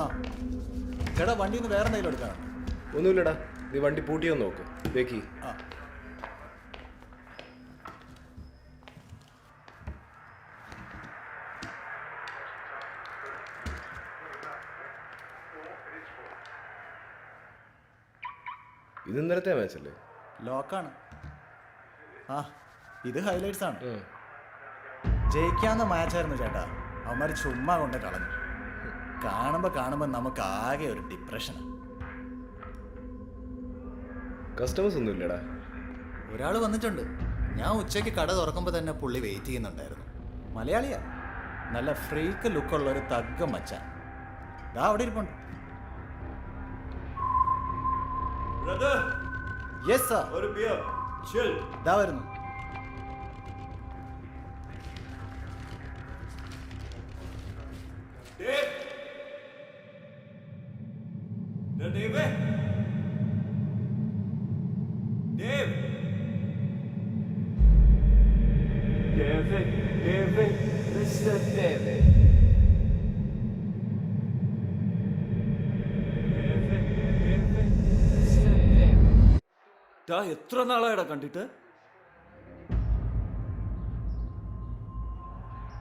ആ ചേട്ടാ വണ്ടി ഒന്ന് വേറെ എന്തെങ്കിലും എടുക്കാനാണ്. ഒന്നുമില്ലടാ, നീ വണ്ടി പൂട്ടിയൊന്ന് നോക്ക്. ദേക്കി ആ ഇത് ഇന്നലത്തെ മാച്ചല്ലേ? ലോക്കാണ്. ആ ഇത് ഹൈലൈറ്റ്സ് ആണ്. ജയിക്കാവുന്ന മാച്ചായിരുന്നു ചേട്ടാ. അവന്മാർ ചുമ്മാ കൊണ്ട് കളഞ്ഞു. കാണുമ്പോൾ നമുക്ക് ആകെ ഒരു ഡിപ്രഷനാണ്. കസ്റ്റമേഴ്സ് ഒന്നും ഇല്ലടാ. ഒരാൾ വന്നിട്ടുണ്ട്. ഞാൻ ഉച്ചയ്ക്ക് കട തുറക്കുമ്പോൾ തന്നെ പുള്ളി വെയിറ്റ് ചെയ്യുന്നുണ്ടായിരുന്നു. മലയാളിയാ, നല്ല ഫ്രീക്ക് ലുക്കുള്ള ഒരു തഗ്ഗം മച്ചാൻ. ദാ അവിടെ ഇരിപ്പുണ്ട്. Yes sir. ഒരു ബിയർ ചിൽ. ദാ വരുന്നു. Dave. Dave. Dave. David. Mr. David. എത്ര നാളായടാ കണ്ടിട്ട്?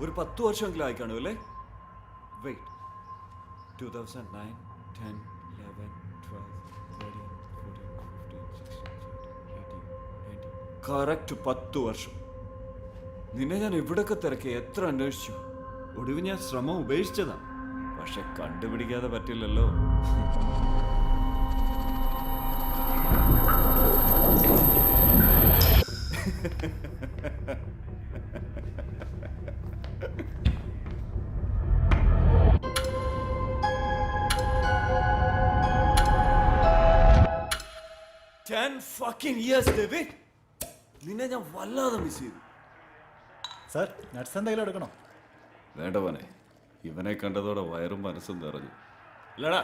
ഒരു 10 വർഷമെങ്കിലും ആയിക്കാണു അല്ലേ? വെയിറ്റ്, 2009, 10, 11, 12, 13, 14, 15, 16, 17, 18, 19. കറക്റ്റ് 10 വർഷം. നിന്നെ ഞാൻ എവിടൊക്കെ തിരക്കി, എത്ര അന്വേഷിച്ചു. ഒടുവിൽ ഞാൻ ശ്രമം ഉപേക്ഷിച്ചതാ. പക്ഷെ കണ്ടുപിടിക്കാതെ പറ്റില്ലല്ലോ. നിന്നെ ഞാൻ വല്ലാതെ മിസ് ചെയ്തു. സാർ നട്സ് എന്തെങ്കിലും എടുക്കണോ? വേണ്ട മോനെ, ഇവനെ കണ്ടതോടെ വയറും മനസ്സും നിറഞ്ഞു. ഇല്ലടാ.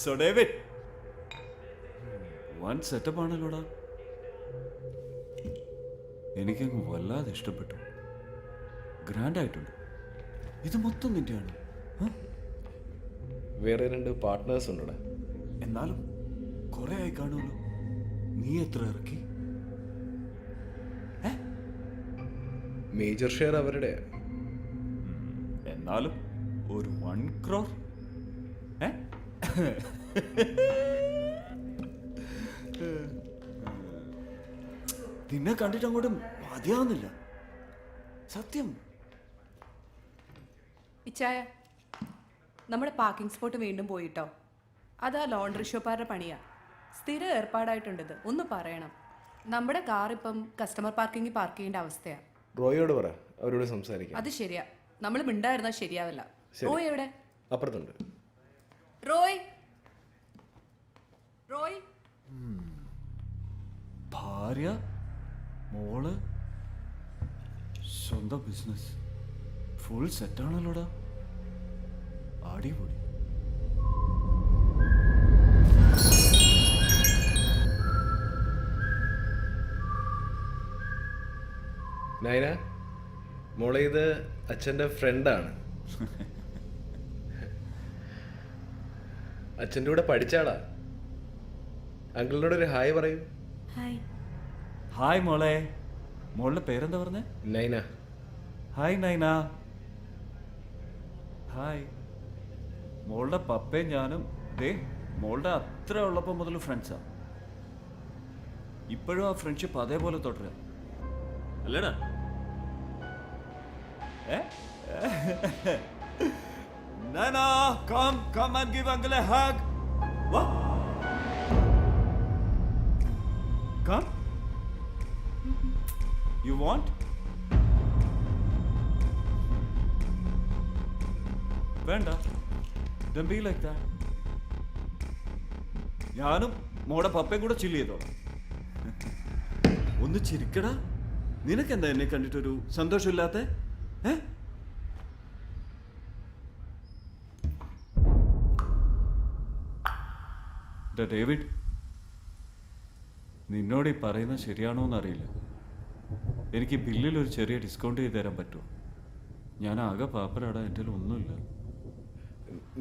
സോ ഡേവിഡ്, വൺ സെറ്റപ്പ് ആണല്ലോടാ. എനിക്കങ്ങ് വല്ലാതെ ഇഷ്ടപ്പെട്ടു. ഗ്രാൻഡ് ആയിട്ടുണ്ട്. ഇത് മൊത്തം നിന്റെയാണ്. വേറെ 2 പാർട്ട്നേഴ്സ് ഉണ്ടടാ. എന്നാലും കുറെ ആയി കാണുമല്ലോ. നീ എത്ര ഇറക്കി? മേജർ ഷെയർ അവരുടെ. എന്നാലും ഒരു 1 crore. നിന്നെ കണ്ടിട്ട് അങ്ങോട്ടും മതിയാവുന്നില്ല, സത്യം. ഇച്ചായ, നമ്മുടെ പാർക്കിംഗ് സ്പോട്ട് വീണ്ടും പോയിട്ടോ. അതാ ലോണ്ടറി ഷോപ്പാരുടെ പണിയാ. സ്ഥിരം ഏർപ്പാടായിട്ടുണ്ടത്. ഒന്ന് പറയണം. നമ്മുടെ കാർ ഇപ്പം കസ്റ്റമർ പാർക്കിങ്ങിൽ പാർക്ക് ചെയ്യേണ്ട അവസ്ഥയാ. റോയോട് പറ, അവരോട് സംസാരിക്കാം. അത് ശരിയാ. നമ്മൾ മിണ്ടായിരുന്നാൽ ശരിയാവില്ല. റോയ് എവിടെ? അപ്പുറത്തുണ്ട്. റോയ്, റോയ്. ഭാര്യ, മോള്, സ്വന്തം ബിസിനസ്, ഫുൾ സെറ്റാണല്ലോടാ. അടിപൊളി. നൈന, മോളെ ഇത് അച്ഛൻ്റെ ഫ്രണ്ടാണ്. അച്ഛൻ്റെ കൂടെ പഠിച്ചാളാ. അങ്കിളിനോട് ഒരു ഹായ് പറയൂ. ഹായ് മോളെ. മോളുടെ പേരെന്താ പറഞ്ഞേ? നൈന. ഹായ് നൈന. ഹായ്. മോളുടെ പപ്പയും ഞാനും മോളുടെ അത്ര ഉള്ളപ്പോൾ മുതൽ ഫ്രണ്ട്സാ. ഇപ്പോഴും ആ ഫ്രണ്ട്ഷിപ്പ് അതേപോലെ തുടരുക അല്ലേടാ? Nana, come and give uncle a hug. What? Come. You want? വേണ്ട. Don't be like that. ഞാനും മോടെ പപ്പയും കൂടെ ചില്ല് ചെയ്തോളാം. ഒന്ന് ചിരിക്കടാ. നിനക്കെന്താ എന്നെ കണ്ടിട്ടൊരു സന്തോഷമില്ലാത്ത? ഡേവിഡ്, നിന്നോട് ഈ പറയുന്നത് ശരിയാണോ എന്നറിയില്ല. എനിക്ക് ബില്ലിൽ ഒരു ചെറിയ ഡിസ്കൗണ്ട് ചെയ്ത് തരാൻ പറ്റുമോ? ഞാൻ ആകെ പാപ്പരാടാ, എൻ്റെ ഒന്നുമില്ല.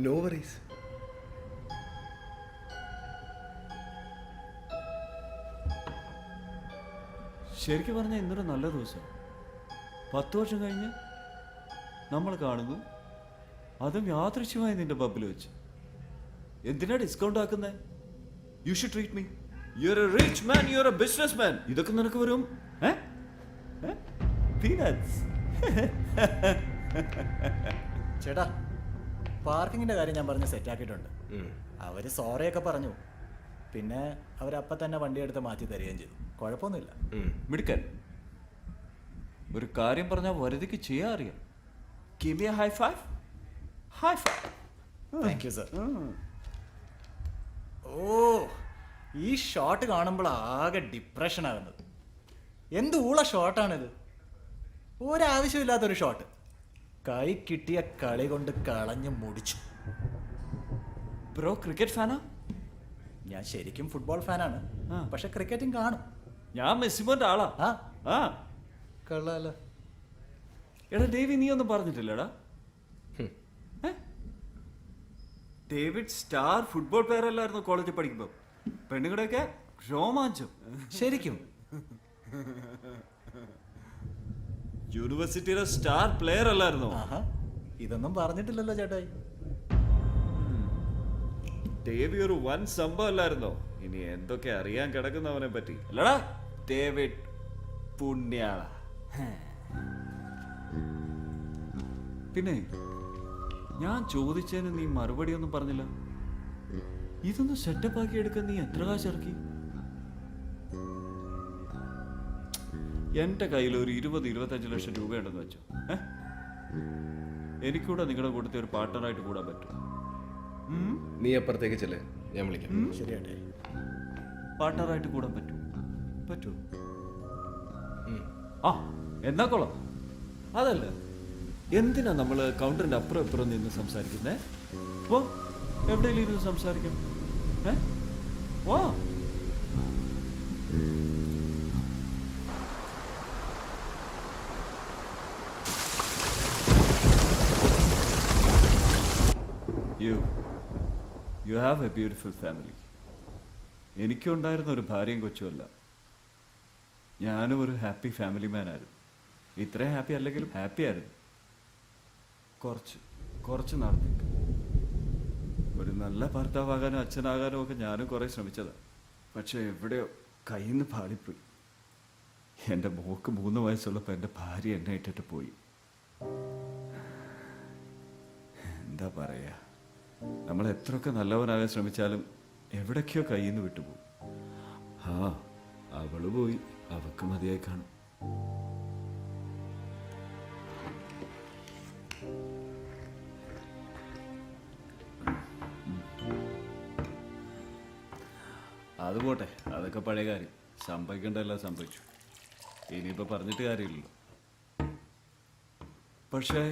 No worries. ശരിക്കും പറഞ്ഞാൽ ഇന്നൊരു നല്ല ദിവസം. 10 വർഷം കഴിഞ്ഞ് നമ്മൾ കാണുന്നു, അതും യാദൃശ്യമായി നിന്റെ പബ്ബിൽ വെച്ച്. എന്തിനാ ഡിസ്കൗണ്ട് ആക്കുന്നത്? You should treat me. You are A rich man, you are A business man. ഇതൊക്കെ നിനക്ക് വരും പീനട്സ്. ചേട്ടാ, പാർക്കിങ്ങിന്റെ കാര്യം ഞാൻ പറഞ്ഞ് സെറ്റാക്കിയിട്ടുണ്ട്. അവര് സോറിയൊക്കെ പറഞ്ഞു. പിന്നെ അവരപ്പം തന്നെ വണ്ടി എടുത്ത് മാറ്റി തരികയും ചെയ്തു. കുഴപ്പമൊന്നുമില്ല. മിടുക്കൻ. ഒരു കാര്യം പറഞ്ഞാൽ വരുതിക്ക് ചെയ്യാൻ അറിയാം. Give me a high five. High five. Thank you sir. ഓ, ഈ ഷോട്ട് കാണുമ്പോൾ ആകെ ഡിപ്രഷൻ ആകുന്നത്. എന്ത് ഊള ഷോട്ടാണിത്. ഒരാവശ്യമില്ലാത്തൊരു ഷോട്ട്. കൈ കിട്ടിയ കളി കൊണ്ട് കളഞ്ഞു മുടിച്ചു. Bro cricket ഫാനാ? ഞാൻ ശരിക്കും ഫുട്ബോൾ ഫാനാണ്, ആ. പക്ഷെ ക്രിക്കറ്റും കാണും. ഞാൻ മെസ്സിമോന്റെ ആളാ. ആ ആ കൊള്ളാലോ. എടാ ദേവി, നീ ഒന്നും പറഞ്ഞിട്ടില്ലടാ. ഡേവിഡ് സ്റ്റാർ ഫുട്ബോൾ പ്ലെയർ അല്ലായിരുന്നു കോളേജിൽ പഠിക്കുമ്പോൾ? പെണ്ണുങ്ങളുടെയൊക്കെ രോമാഞ്ചം. ശരിക്കും യൂണിവേഴ്സിറ്റിയിലെ സ്റ്റാർ പ്ലെയർ അല്ലായിരുന്നോ? ആഹാ, ഇതൊന്നും പറഞ്ഞിട്ടില്ലല്ലോ ചേട്ടായി. ദേവി ഒരു വൻ സംഭവം അല്ലായിരുന്നോ? ഇനി എന്തൊക്കെ അറിയാൻ കിടക്കുന്നവനെ പറ്റി അല്ലടാ ഡേവിഡ് പുണ്യാള. പിന്നെ ഞാൻ ചോദിച്ചതിന് നീ മറുപടി ഒന്നും പറഞ്ഞില്ല. ഇതൊന്ന് സെറ്റപ്പ് ആക്കി എടുക്കാൻ നീ എത്ര കാശ് ഇറക്കി? എന്റെ കയ്യിൽ ഒരു 20-25 ലക്ഷം രൂപയുണ്ടെന്ന് വെച്ചോ. എനിക്കൂടെ നിങ്ങളുടെ കൂട്ടത്തിൽ ഒരു പാർട്ട്ണറായിട്ട് കൂടാൻ പറ്റും. നീ അപ്പുറത്തേക്ക് ചെല്ലേ, ഞാൻ വിളിക്കാം. ശരി ചേട്ടായി. പാർട്ട്ണറായിട്ട് കൂടാൻ പറ്റൂ? ആ എന്നാ കൊള്ളാം. അതല്ല, എന്തിനാ നമ്മൾ കൗണ്ടറിന്റെ അപ്പുറം ഇപ്പുറം നിന്ന് സംസാരിക്കുന്നേ? ഓ, എവിടെയെങ്കിലും ഇരുന്ന് സംസാരിക്കാം. ഓ, you have a beautiful family. എനിക്കുണ്ടായിരുന്ന ഒരു ഭാര്യയും കൊച്ചുമല്ല. ഞാനും ഒരു ഹാപ്പി ഫാമിലി മാൻ ആയിരുന്നു. ഇത്രയും ഹാപ്പി അല്ലെങ്കിലും ഹാപ്പി ആയിരുന്നു. കുറച്ച് നാളത്തേക്ക്. ഒരു നല്ല ഭർത്താവാകാനും അച്ഛനാകാനും ഒക്കെ ഞാനും കുറേ ശ്രമിച്ചതാണ്. പക്ഷെ എവിടെയോ കയ്യിൽ നിന്ന് പാളിപ്പോയി. എൻ്റെ മോക്ക് 3 വയസ്സുള്ളപ്പോൾ എൻ്റെ ഭാര്യ എന്നെ ഇട്ടിട്ട് പോയി. എന്താ പറയുക, നമ്മൾ എത്രയൊക്കെ നല്ലവനാകാൻ ശ്രമിച്ചാലും എവിടേക്കോ കയ്യിൽ നിന്ന് വിട്ടുപോകും. ആ, അവള് പോയി. അവക്ക് മതിയായി കാണും. അത് പോട്ടെ, അതൊക്കെ പഴയ കാര്യം. സംഭവിക്കേണ്ടതെല്ലാം സംഭവിച്ചു. ഇനിയിപ്പോൾ പറഞ്ഞിട്ട് കാര്യമില്ലല്ലോ. പക്ഷേ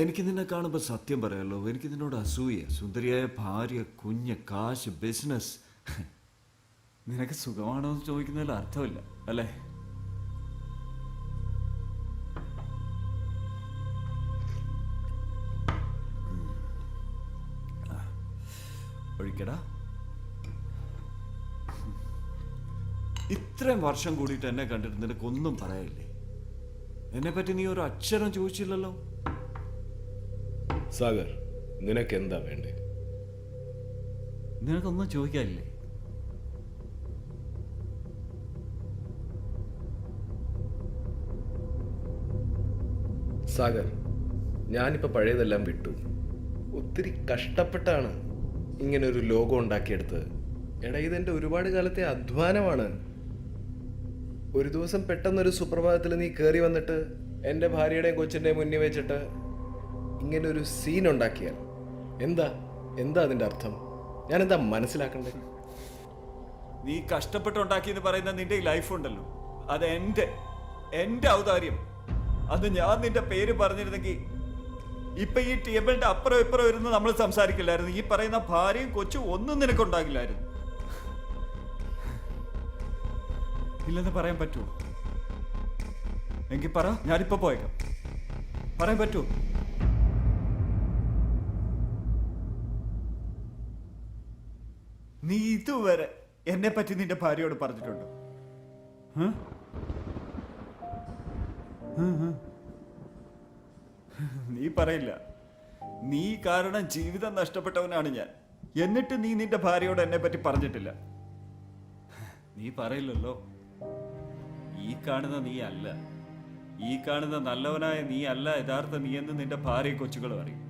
എനിക്ക് നിന്നെ കാണുമ്പോൾ സത്യം പറയാമല്ലോ, എനിക്ക് നിന്നോട് അസൂയ. സുന്ദരിയായ ഭാര്യ, കുഞ്ഞ്, കാശ്, ബിസിനസ്. നിനക്ക് സുഖമാണോ എന്ന് ചോദിക്കുന്നതിൽ അർത്ഥമില്ല അല്ലേ? ഒഴിക്കടാ. ഇത്രയും വർഷം കൂടിയിട്ട് എന്നെ കണ്ടിട്ട് നിനക്കൊന്നും പറയാനില്ലേ? എന്നെ പറ്റി നീ ഒരു അക്ഷരം ചോദിച്ചില്ലല്ലോ. സാഗർ, നിനക്ക് എന്താ വേണ്ടേ? നിനക്കൊന്നും ചോദിക്കാനില്ലേ? സാഗർ, ഞാനിപ്പോൾ പഴയതെല്ലാം വിട്ടു. ഒത്തിരി കഷ്ടപ്പെട്ടാണ് ഇങ്ങനെ ഒരു ലോഗോ ഉണ്ടാക്കിയെടുത്തത്. എടാ, ഇതെൻ്റെ ഒരുപാട് കാലത്തെ അധ്വാനമാണ്. ഒരു ദിവസം പെട്ടെന്നൊരു സുപ്രഭാതത്തിൽ നീ കയറി വന്നിട്ട് എൻ്റെ ഭാര്യയുടെയും കൊച്ചിൻ്റെയും മുന്നിൽ വെച്ചിട്ട് ഇങ്ങനെ ഒരു സീൻ ഉണ്ടാക്കിയാൽ എന്താ അതിൻ്റെ അർത്ഥം? ഞാനെന്താ മനസ്സിലാക്കണ്ടേ? നീ കഷ്ടപ്പെട്ടുണ്ടാക്കിയെന്ന് പറയുന്ന നിന്റെ ഈ ലൈഫ് ഉണ്ടല്ലോ, അത് എന്റെ ഔദാര്യം. അത് ഞാൻ നിന്റെ പേര് പറഞ്ഞിരുന്നെങ്കിൽ ഇപ്പൊ ഈ ടേബിളിന്റെ അപ്പുറം ഇപ്പുറം ഇരുന്ന് നമ്മൾ സംസാരിക്കില്ലായിരുന്നു. ഈ പറയുന്ന ഭാര്യയും കൊച്ചും ഒന്നും നിനക്കുണ്ടാകില്ലായിരുന്നു. ഇല്ലെന്ന് പറയാൻ പറ്റുമോ? എങ്കിൽ പറ, ഞാനിപ്പോ പോയേക്കാം. പറയാൻ പറ്റുമോ? നീ ഇതുവരെ എന്നെ പറ്റി നിന്റെ ഭാര്യയോട് പറഞ്ഞിട്ടുണ്ടോ? നീ പറയില്ല. നീ കാരണം ജീവിതം നഷ്ടപ്പെട്ടവനാണ് ഞാൻ. എന്നിട്ട് നീ നിന്റെ ഭാര്യയോട് എന്നെ പറ്റി പറഞ്ഞിട്ടില്ല. നീ പറയില്ലല്ലോ. ഈ കാണുന്ന നീ അല്ല, ഈ കാണുന്ന നല്ലവനായ നീ അല്ല യഥാർത്ഥ നീ എന്ന് നിന്റെ ഭാര്യ കൊച്ചുകളും അറിയും.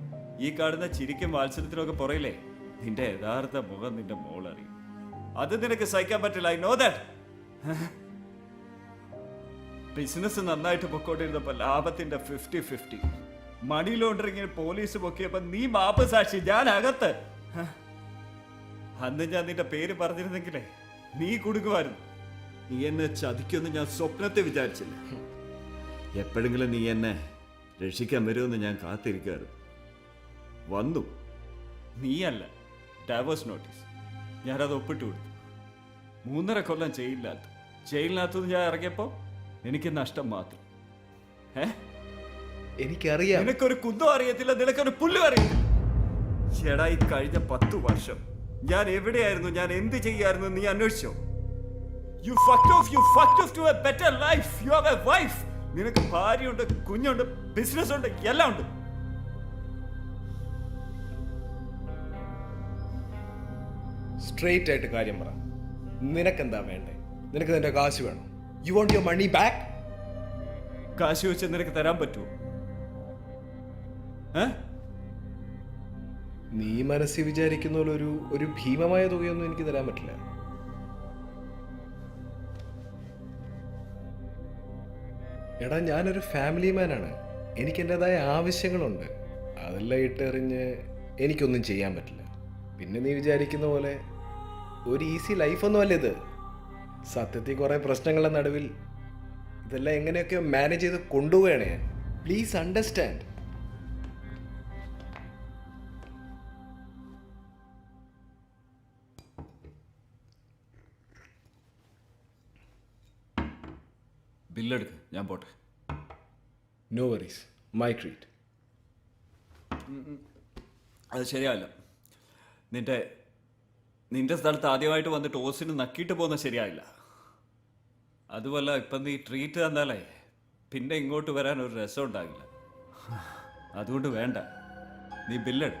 ഈ കാണുന്ന ചിരിക്കും വാത്സല്യത്തിനൊക്കെ പുറയില്ലേ നിന്റെ യഥാർത്ഥ മുഖം നിന്റെ മോൾ അറിയും. അത് നിനക്ക് സഹിക്കാൻ പറ്റില്ല. I know that. ബിസിനസ് നന്നായിട്ട് പൊക്കോണ്ടിരുന്നപ്പോ ലാഭത്തിന്റെ 50-50. മണി ലോണ്ടറിങ്ങിന് പോലീസ് പൊക്കിയപ്പോ നീ മാപ്പ് സാക്ഷി, ഞാൻ അകത്ത്. അന്ന് ഞാൻ നിന്റെ പേര് പറഞ്ഞിരുന്നെങ്കിലേ നീ കുടുങ്ങുമായിരുന്നു. നീ എന്നെ ചതിക്കുമെന്ന് ഞാൻ സ്വപ്നത്തെ വിചാരിച്ചില്ല. എപ്പോഴെങ്കിലും നീ എന്നെ രക്ഷിക്കാൻ വരുമെന്ന് ഞാൻ കാത്തിരിക്കാറ്. വന്നു. നീയല്ല, ഡൈവേഴ്സ് നോട്ടീസ്. ഞാനത് ഒപ്പിട്ട് കൊടുത്തു. 3.5 കൊല്ലം ജയിലിനകത്തുനിന്ന് ഞാൻ ഇറങ്ങിയപ്പോ എനിക്ക് നഷ്ടം മാത്രം. എനിക്കറിയാം. നിനക്കൊരു കുന്തം അറിയത്തില്ല, നിനക്കൊരു പുല്ലും അറിയത്തില്ല. ചേടാ, ഈ കഴിഞ്ഞ 10 വർഷം ഞാൻ എവിടെയായിരുന്നു, ഞാൻ എന്ത് ചെയ്യായിരുന്നു നീ അന്വേഷിച്ചോ? You fucked off to a better life. You have a wife. നിനക്ക് ഭാര്യയുണ്ട്, കുഞ്ഞുണ്ട്, ബിസിനസ് ഉണ്ട്, എല്ലാം ഉണ്ട്. സ്ട്രെയിറ്റ് ആയിട്ട് കാര്യം പറ. നിനക്കെന്താ വേണ്ടേ? നിനക്ക് നിന്റെ കാശ് വേണം. You want your money back? കാശ് വെച്ച് നിനക്ക് തരാൻ പറ്റുമോ? നീ മനസ്സിൽ വിചാരിക്കുന്ന പോലെ ഒരു ഭീമമായ തുകയൊന്നും എനിക്ക് തരാൻ പറ്റില്ല. എടാ, ഞാനൊരു ഫാമിലി മാനാണ്. എനിക്ക് എൻ്റെതായ ആവശ്യങ്ങളുണ്ട്. അതെല്ലാം ഇട്ടെറിഞ്ഞ് എനിക്കൊന്നും ചെയ്യാൻ പറ്റില്ല. പിന്നെ നീ വിചാരിക്കുന്ന പോലെ ഒരു ഈസി ലൈഫൊന്നും അല്ല ഇത്. സത്യത്തിൽ കുറേ പ്രശ്നങ്ങളുടെ നടുവിൽ ഇതെല്ലാം എങ്ങനെയൊക്കെ മാനേജ് ചെയ്ത് കൊണ്ടുപോവുകയാണ് ഞാൻ. Please understand. ബില്ലെടുക്ക്, ഞാൻ പോട്ടെ. No worries, my treat. അത് ശരിയല്ല. നിന്റെ സ്ഥലത്ത് ആദ്യമായിട്ട് വന്നിട്ട് ഓസിന് നക്കിയിട്ട് പോകുന്നത് ശരിയായില്ല. അതുമല്ല, ഇപ്പം നീ ട്രീറ്റ് തന്നാലേ പിന്നെ ഇങ്ങോട്ട് വരാൻ ഒരു രസം ഉണ്ടാകില്ല. അതുകൊണ്ട് വേണ്ട, നീ ബില്ലെടു.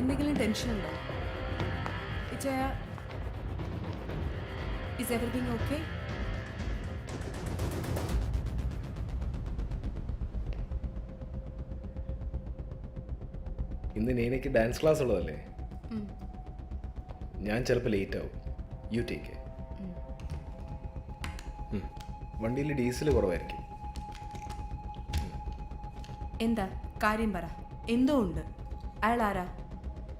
എന്തെങ്കിലും ടെൻഷൻ ഉണ്ടോ? ഇച്ചയ, ഇസ് എവറിഥിങ് ഓക്കെ? ഇന്ന് എനിക്ക് ഡാൻസ് ക്ലാസ് ഉള്ളതല്ലേ. ഞാൻ ചിലപ്പോൾ ലേറ്റ് ആവും. You take. വണ്ടിയിൽ ഡീസൽ കുറവായിരിക്കും. എന്താ കാര്യം പറ. എന്തോ ഉണ്ട്. അയാൾ ആരാ?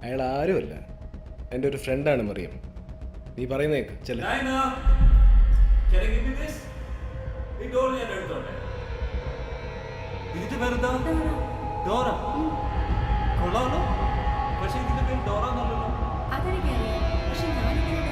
അയാൾ ആരുമല്ല, എൻ്റെ ഒരു ഫ്രണ്ടാണ് മറിയം. നീ പറയുന്നേക്ക് ചെല. ഇതിന്റെ പേരെന്താ? ഡോറ. കൊള്ളാമല്ലോ. പക്ഷെ ഇതിന്റെ പേര് ഡോറ എന്നല്ലല്ലോ. അതെനിക്കറിയാം, പക്ഷെ ഞാനിങ്ങനെ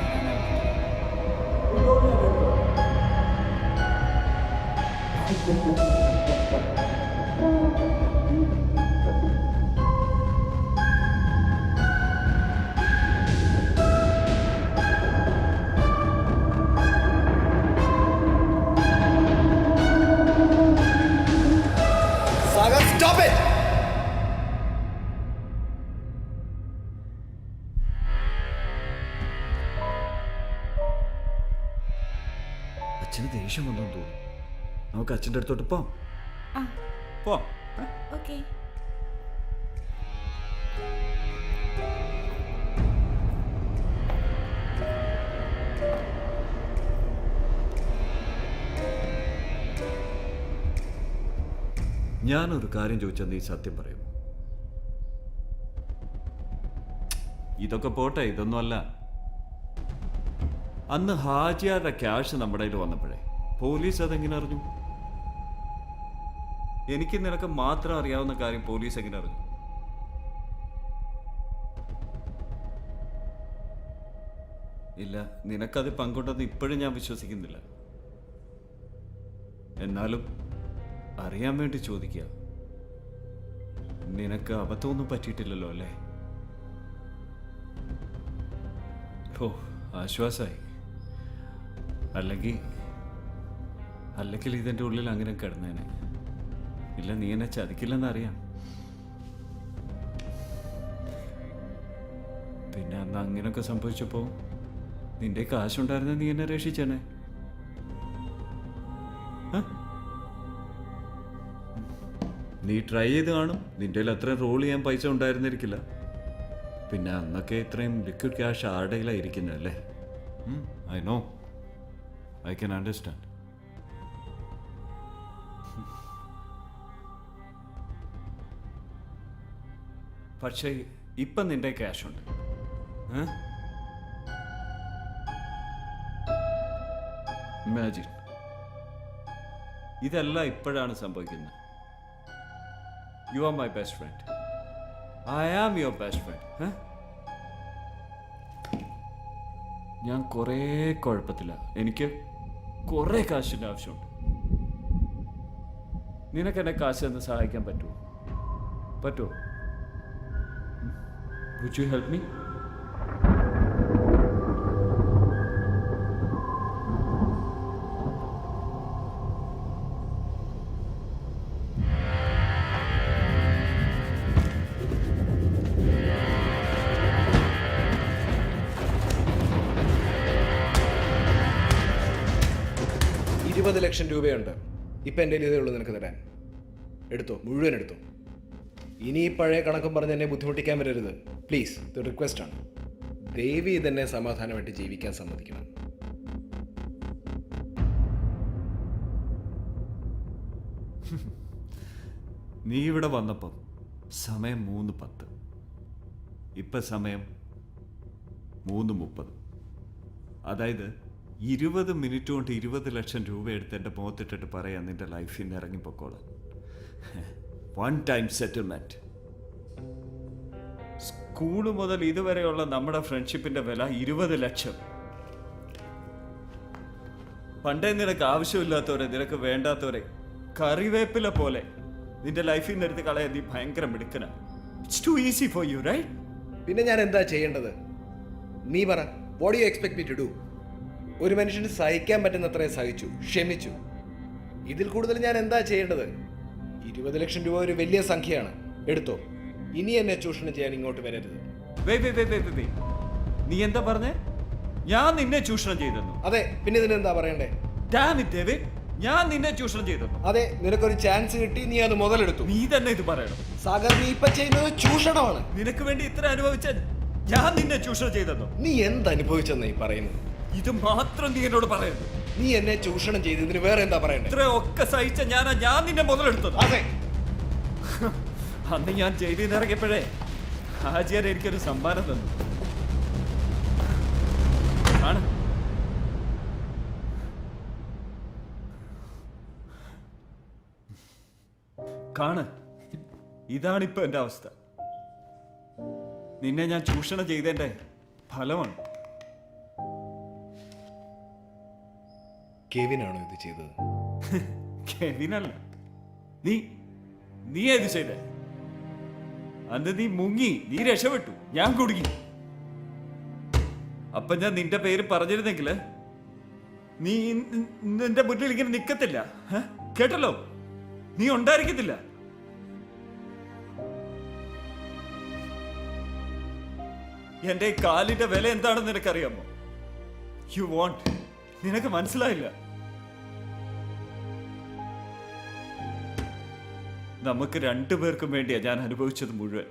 Stop it! അച്ഛന് ദേഷ്യം വന്നു തോന്നുന്നു. നമുക്ക് അച്ഛൻ്റെ അടുത്തോട്ട് പോവാം. ഓക്കെ. ഞാനൊരു കാര്യം ചോദിച്ചാൽ നീ സത്യം പറയും? ഇതൊക്കെ പോട്ടെ, ഇതൊന്നുമല്ല. അന്ന് ഹാജിയാരുടെ ക്യാഷ് നമ്മുടെ കയ്യിൽ വന്നപ്പോഴേ പോലീസ് അതെങ്ങനെ അറിഞ്ഞു? എനിക്ക് നിനക്ക് മാത്രം അറിയാവുന്ന കാര്യം പോലീസ് എങ്ങനെ അറിഞ്ഞു? ഇല്ല, നിനക്കത് പങ്കുണ്ടെന്ന് ഇപ്പോഴും ഞാൻ വിശ്വസിക്കുന്നില്ല. എന്നാലും അറിയാൻ വേണ്ടി ചോദിക്കുക. നിനക്ക് അബദ്ധമൊന്നും പറ്റിയിട്ടില്ലല്ലോ അല്ലേ? ഓ, ആശ്വാസമായി. അല്ലെങ്കിൽ ഇതെൻ്റെ ഉള്ളിൽ അങ്ങനെ കിടന്നേനെ. ഇല്ല, നീ എന്നെ ചതിക്കില്ലെന്നറിയാം. പിന്നെ അന്ന് അങ്ങനെയൊക്കെ സംഭവിച്ചപ്പോൾ നിന്റെ കാശുണ്ടായിരുന്ന നീ എന്നെ രക്ഷിച്ചേനെ. നീ ട്രൈ ചെയ്ത് കാണും. നിന്റെ കയ്യിൽ അത്രയും റോൾ ചെയ്യാൻ പൈസ ഉണ്ടായിരുന്നിരിക്കില്ല. പിന്നെ അന്നൊക്കെ ഇത്രയും ലിക്വിഡ് ക്യാഷ് ആരുടെ കയ്യിലായിരിക്കുന്നല്ലേ? I know, I can understand. പക്ഷേ ഇപ്പം നിന്റെ ക്യാഷ് ഉണ്ട്. ഇമാജിൻ, ഇതെല്ലാം ഇപ്പോഴാണ് സംഭവിക്കുന്നത്. You are my best friend. I am your best friend. ഞാൻ കുറേ കുഴപ്പത്തില്ല. എനിക്ക് കുറേ കാശിൻ്റെ ആവശ്യമുണ്ട്. നിനക്ക് എന്നെ കാശ് തന്ന് സഹായിക്കാൻ പറ്റുമോ? Would you help me? ലക്ഷം രൂപയുണ്ട് ഇപ്പം എൻ്റെ ഇതേ ഉള്ളൂ നിനക്ക് തരാൻ. എടുത്തോ, മുഴുവൻ എടുത്തോ. ഇനി ഈ പഴയ കണക്കും പറഞ്ഞ് എന്നെ ബുദ്ധിമുട്ടിക്കാൻ വരരുത് പ്ലീസ്. ഇത് റിക്വസ്റ്റാണ്. ദേവി ഇതെന്നെ സമാധാനമായിട്ട് ജീവിക്കാൻ സമ്മതിക്കണം. നീ ഇവിടെ വന്നപ്പം സമയം 3:10. ഇപ്പം സമയം 3:30. അതായത് 20 മിനിറ്റ് കൊണ്ട് 20 ലക്ഷം രൂപ എടുത്ത് എൻ്റെ മുഖത്തിട്ടിട്ട് പറയാം നിന്റെ ലൈഫിൽ നിന്ന് ഇറങ്ങിപ്പോക്കോളാം. One time settlement. സ്കൂൾ മുതൽ ഇതുവരെയുള്ള നമ്മുടെ ഫ്രണ്ട്ഷിപ്പിൻ്റെ വില 20 ലക്ഷം. പണ്ടേ നിനക്ക് ആവശ്യമില്ലാത്തവരെ, നിനക്ക് വേണ്ടാത്തവരെ കറിവേപ്പില പോലെ നിന്റെ ലൈഫിൽ നിന്ന് എടുത്ത് കളയാൻ നീ ഭയങ്കര മിടുക്കനാണ്. It's too easy for you, right? പിന്നെ ഞാൻ എന്താ ചെയ്യേണ്ടത്? നീ പറ. What you expect me to do? ഒരു മനുഷ്യന് സഹിക്കാൻ പറ്റുന്നത്രയും സഹിച്ചു, ക്ഷമിച്ചു. ഇതിൽ കൂടുതൽ ഞാൻ എന്താ ചെയ്യേണ്ടത്? 20 ലക്ഷം രൂപ ഒരു വലിയ സംഖ്യയാണ്. എടുത്തോ. ഇനി എന്നെ ചൂഷണം ചെയ്യാൻ ഇങ്ങോട്ട് വരരുത്. നീ എന്താ പറഞ്ഞേ? ഞാൻ നിന്നെ ചൂഷണം ചെയ്തെന്നു? അതെ, പിന്നെ ഇതിനെന്താ പറയണ്ടേ? Damn it, David. ഞാൻ നിന്നെ ചൂഷണം ചെയ്തെന്നു? അതെ, നിനക്കൊരു ചാൻസ് കിട്ടി, നീ അത് മുതലെടുത്തു. നീ തന്നെ ഇത് പറയണം. സാഗർ, നീ ഇപ്പൊ ചെയ്യുന്നത് ചൂഷണമാണ്. നിനക്ക് വേണ്ടി ഇത്ര അനുഭവിച്ച ഞാൻ നിന്നെ ചൂഷണം ചെയ്തെന്നു? നീ എന്തനുഭവിച്ചെന്ന് ഈ പറയുന്നത്? ഇത് മാത്രം നീ എന്നോട് പറയുന്നു. നീ എന്നെ ചൂഷണം ചെയ്തതിന് വേറെ എന്താ പറയണ്ടേ? ഇത്രയൊക്കെ സഹിച്ച ഞാൻ നിന്നെ മുതലെടുത്തത്. അതെ. അന്ന് ഞാൻ ജയിലിൽ നിന്ന് ഇറങ്ങിയപ്പോഴേ ഹാജിയാർ എനിക്കൊരു സമ്മാനം തന്നു. ആണ് കാണ്, ഇതാണിപ്പോ എന്റെ അവസ്ഥ. നിന്നെ ഞാൻ ചൂഷണം ചെയ്തതിന്റെ ഫലമാണ്. കെവിനാണോ ഇത് ചെയ്തത്? കെവിനല്ല. നീ ഏത് ചെയ്തേ? അന്ന് നീ മുങ്ങി, നീ രക്ഷപ്പെട്ടു, ഞാൻ കുടുങ്ങി. അപ്പൊ ഞാൻ നിന്റെ പേര് പറഞ്ഞിരുന്നെങ്കിൽ നീ നിന്റെ മുന്നിൽ ഇങ്ങനെ നിക്കത്തില്ല. കേട്ടല്ലോ, നീ ഉണ്ടായിരിക്കത്തില്ല. എന്റെ കാലിന്റെ വില എന്താണെന്ന് നിനക്കറിയാമോ? You won't. നിനക്ക് മനസ്സിലായില്ല. നമുക്ക് രണ്ടുപേർക്കും വേണ്ടിയാ ഞാൻ അനുഭവിച്ചത് മുഴുവൻ.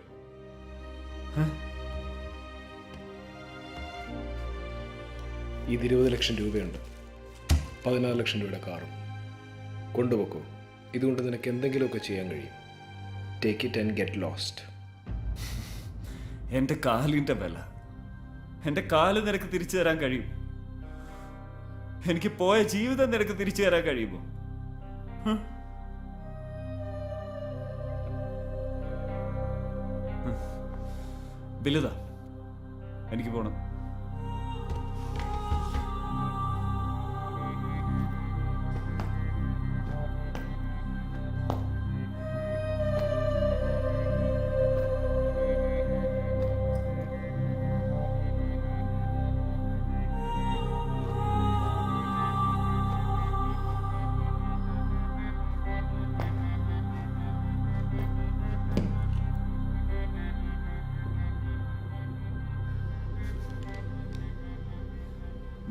ഇത് 20 ലക്ഷം രൂപയുണ്ട്, 16 ലക്ഷം രൂപയുടെ കാറും. കൊണ്ടുപോക്കോ. ഇതുകൊണ്ട് നിനക്ക് എന്തെങ്കിലുമൊക്കെ ചെയ്യാൻ കഴിയും. Take it and get lost. എൻ്റെ കാലിൻ്റെ വില, എൻ്റെ കാല് നിനക്ക് തിരിച്ചു തരാൻ കഴിയും? എനിക്ക് പോയ ജീവിതം നിനക്ക് തിരിച്ചു തരാൻ കഴിയുമോ? ബില്ലുതാ, എനിക്ക് പോണം.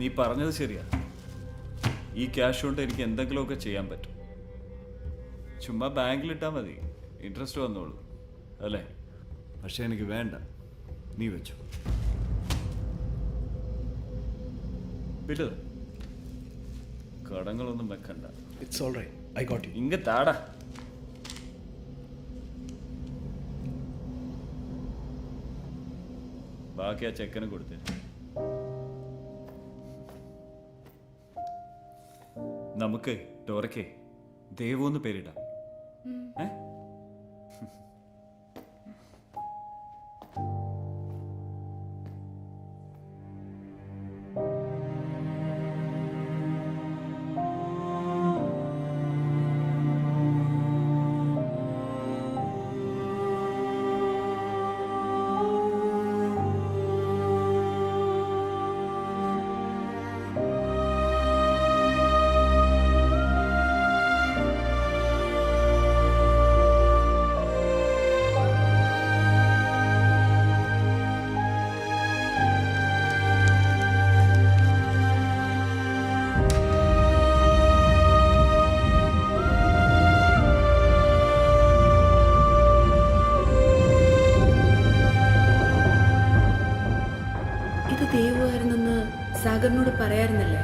നീ പറഞ്ഞത് ശരിയാ. ഈ ക്യാഷ് കൊണ്ട് എനിക്ക് എന്തെങ്കിലുമൊക്കെ ചെയ്യാൻ പറ്റും. ചുമ്മാ ബാങ്കിലിട്ടാൽ മതി, ഇൻട്രസ്റ്റ് വന്നോളൂ അല്ലേ? പക്ഷെ എനിക്ക് വേണ്ട, നീ വെച്ചു. ബില്ല് കടങ്ങളൊന്നും വെക്കണ്ട. It's all right, I got you. ഇങ്ങ താടാ. ബാക്കി ആ ചെക്കന് കൊടുത്തേ. നമുക്ക് ഡോറയ്ക്ക് ദേവു പേരിടാം. ഏ? ഇത് ദേവുമായിരുന്നെന്ന് സാഗറിനോട് പറയാറുന്നല്ലേ?